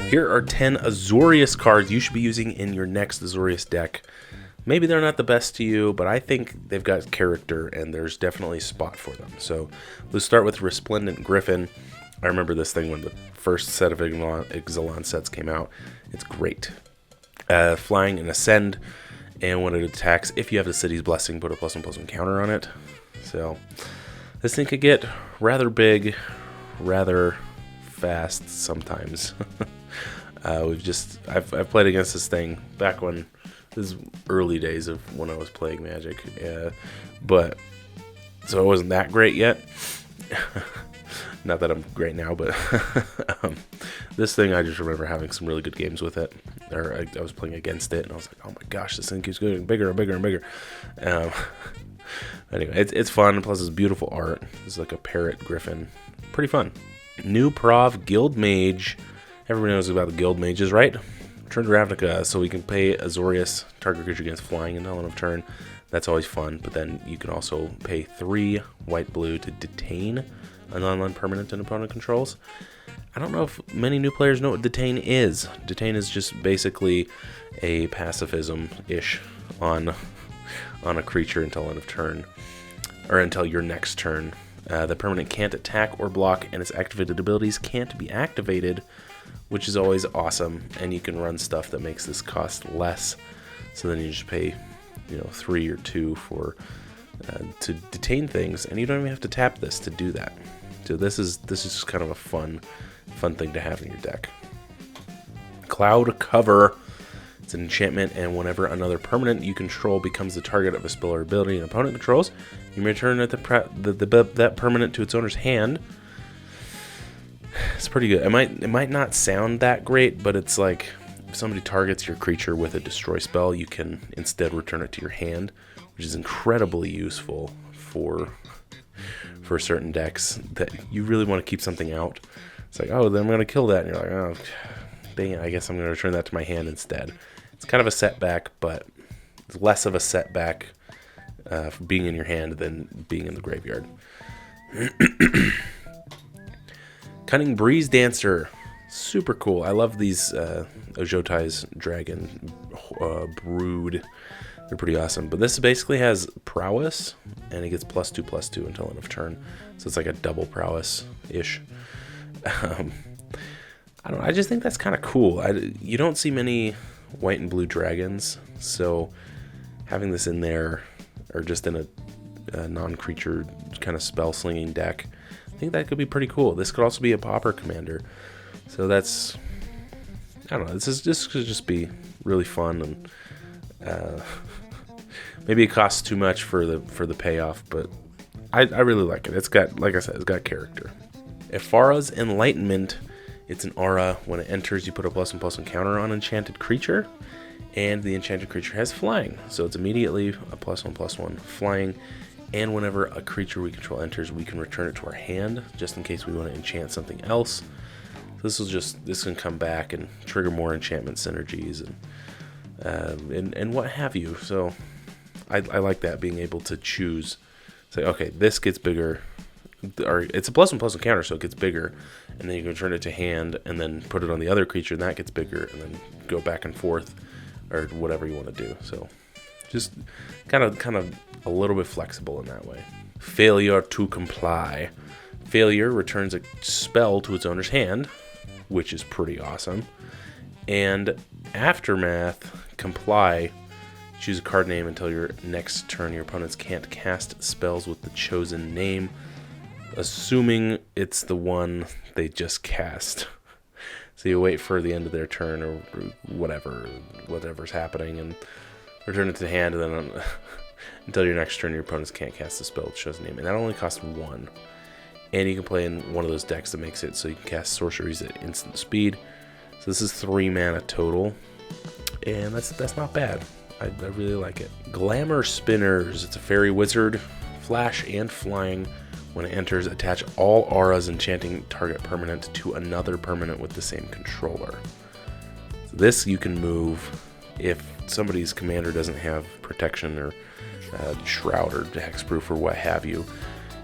Here are 10 Azorius cards you should be using in your next Azorius deck. Maybe they're not the best to you, but I think they've got character and there's definitely a spot for them. So let's start with Resplendent Griffin. I remember this thing when the first set of Ixalan sets came out. It's great. Flying and Ascend, and when it attacks, if you have the City's Blessing, put a +1/+1 counter on it. So this thing could get rather big, rather fast sometimes. I've played against this thing back when this is early days of when I was playing Magic, but so it wasn't that great yet. Not that I'm great now, but this thing, I just remember having some really good games with it. Or I was playing against it, and I was like, oh my gosh, this thing keeps getting bigger and bigger and bigger. Anyway, it's fun, plus it's beautiful art. It's like a parrot griffin. Pretty fun. New Prov Guild Mage. Everybody knows about the Guild Mages, right? Turn to Ravnica, so we can pay Azorius, target creature against flying until end of turn. That's always fun, but then you can also pay 3 white-blue to detain a non-land permanent an opponent controls. I don't know if many new players know what detain is. Detain is just basically a pacifism-ish on a creature until end of turn, or until your next turn. The permanent can't attack or block, and its activated abilities can't be activated, which is always awesome. And you can run stuff that makes this cost less. So then you just pay, 3 or 2 for to detain things, and you don't even have to tap this to do that. So this is just kind of a fun thing to have in your deck. Cloud Cover. It's an enchantment, and whenever another permanent you control becomes the target of a spell or ability an opponent controls, you may return that permanent to its owner's hand. It's pretty good. It might not sound that great, but it's like if somebody targets your creature with a destroy spell, you can instead return it to your hand, which is incredibly useful for certain decks that you really want to keep something out. It's like, oh, then I'm going to kill that, and you're like, oh, dang it, I guess I'm going to return that to my hand instead. It's kind of a setback, but it's less of a setback for being in your hand than being in the graveyard. Cunning Breeze Dancer. Super cool. I love these Ojotai's Dragon Brood. They're pretty awesome. But this basically has prowess, and it gets +2/+2 until end of turn. So it's like a double prowess-ish. I don't know. I just think that's kind of cool. You don't see many white and blue dragons, so having this in there, or just in a non-creature kind of spell-slinging deck, I think that could be pretty cool. This could also be a Pauper Commander. So that's, I don't know, this could just be really fun, and maybe it costs too much for the payoff, but I really like it. It's got, like I said, it's got character. Ephara's Enlightenment. It's an aura. When it enters, you put a +1/+1 counter on enchanted creature, and the enchanted creature has flying, so it's immediately a +1/+1 flying. And whenever a creature we control enters, we can return it to our hand, just in case we want to enchant something else. So this can come back and trigger more enchantment synergies and what have you. So I like that, being able to choose. Say, okay, this gets bigger, or it's a +1/+1 counter, so it gets bigger, and then you can turn it to hand, and then put it on the other creature, and that gets bigger, and then go back and forth, or whatever you want to do. So just kind of a little bit flexible in that way. Failure to Comply. Failure returns a spell to its owner's hand, which is pretty awesome. And Aftermath. Comply. Choose a card name until your next turn. Your opponents can't cast spells with the chosen name, assuming it's the one they just cast. So you wait for the end of their turn, or whatever's happening, and return it to hand, and then until your next turn, your opponents can't cast the spell with the chosen name. And that only costs 1. And you can play in one of those decks that makes it so you can cast sorceries at instant speed. So this is 3 mana total, and that's not bad. I really like it. Glamour Spinners. It's a fairy wizard, flash and flying. When it enters, attach all auras enchanting target permanent to another permanent with the same controller. So this you can move if somebody's commander doesn't have protection or shroud or hexproof or what have you.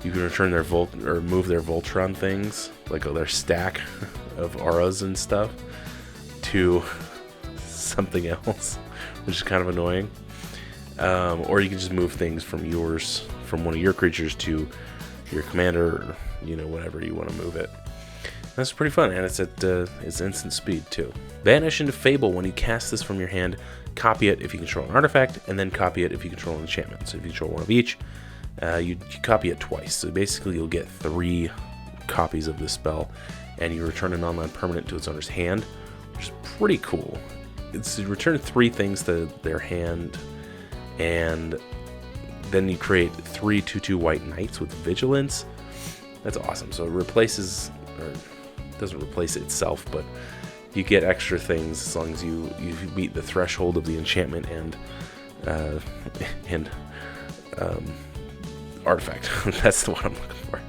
You can return their move their Voltron things, like their stack of auras and stuff, to something else, which is kind of annoying. Or you can just move things from one of your creatures to your commander, or, whatever you want to move it. That's pretty fun, and it's instant speed too. Vanish into Fable. When you cast this from your hand, copy it if you control an artifact, and then copy it if you control an enchantment. So if you control one of each, you copy it twice. So basically you'll get 3 copies of this spell, and you return an online permanent to its owner's hand, which is pretty cool. You return 3 things to their hand, and then you create 3 2/2 white knights with vigilance. That's awesome. So it replaces, or doesn't replace itself, but you get extra things as long as you meet the threshold of the enchantment and artifact. That's the one I'm looking for.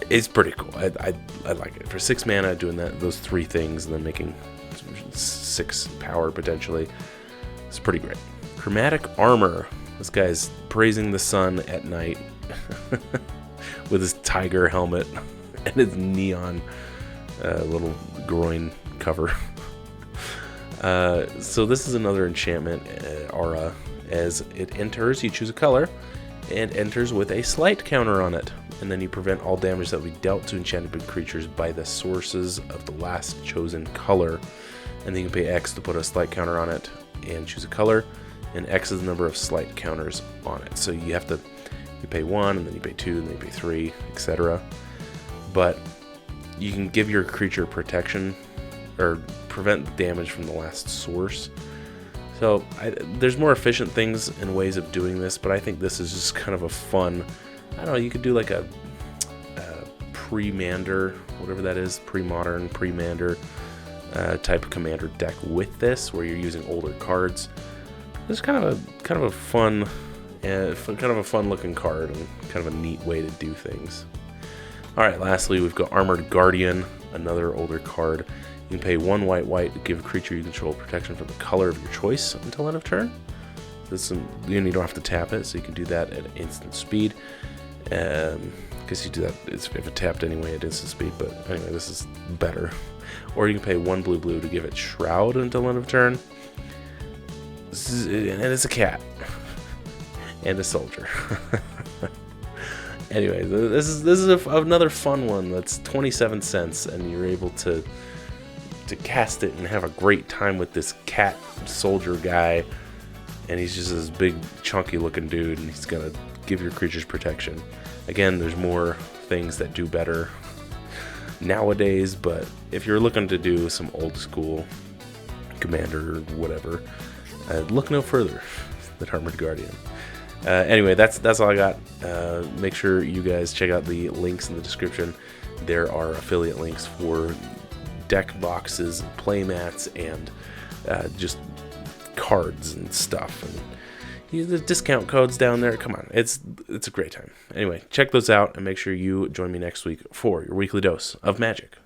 It's pretty cool. I like it. For 6 mana, doing those 3 things and then making 6 power potentially, it's pretty great. Chromatic Armor. This guy's praising the sun at night with his tiger helmet and his neon little groin cover. So this is another enchantment aura. As it enters, you choose a color, and enters with a slight counter on it. And then you prevent all damage that will be dealt to enchanted creatures by the sources of the last chosen color. And then you can pay X to put a slight counter on it and choose a color. And X is the number of slight counters on it. So you pay 1, and then you pay 2, and then you pay 3, etc. But you can give your creature protection or prevent damage from the last source. So there's more efficient things and ways of doing this, but I think this is just kind of a fun, I don't know, you could do like a pre-Mander, whatever that is, pre-modern, pre-Mander type of commander deck with this, where you're using older cards. It's kind of a fun looking card, and kind of a neat way to do things. Alright, lastly, we've got Armored Guardian, another older card. You can pay 1 white to give a creature you control protection from the color of your choice until end of turn. You don't have to tap it, so you can do that at instant speed. Because you do that if it tapped anyway at instant speed, but anyway, this is better. Or you can pay 1 blue to give it Shroud until end of turn. And it's a cat. And a soldier. Anyway, this is another fun one that's 27 cents, and you're able to cast it and have a great time with this cat soldier guy. And he's just this big, chunky looking dude, and he's gonna give your creatures protection. Again, there's more things that do better nowadays, but if you're looking to do some old school commander or whatever, look no further than Armored Guardian. Anyway, that's all I got. Make sure you guys check out the links in the description. There are affiliate links for Deckboxes, Playmats, and just cards and stuff. And the discount codes down there. Come on, it's a great time. Anyway, check those out, and make sure you join me next week for your weekly dose of magic.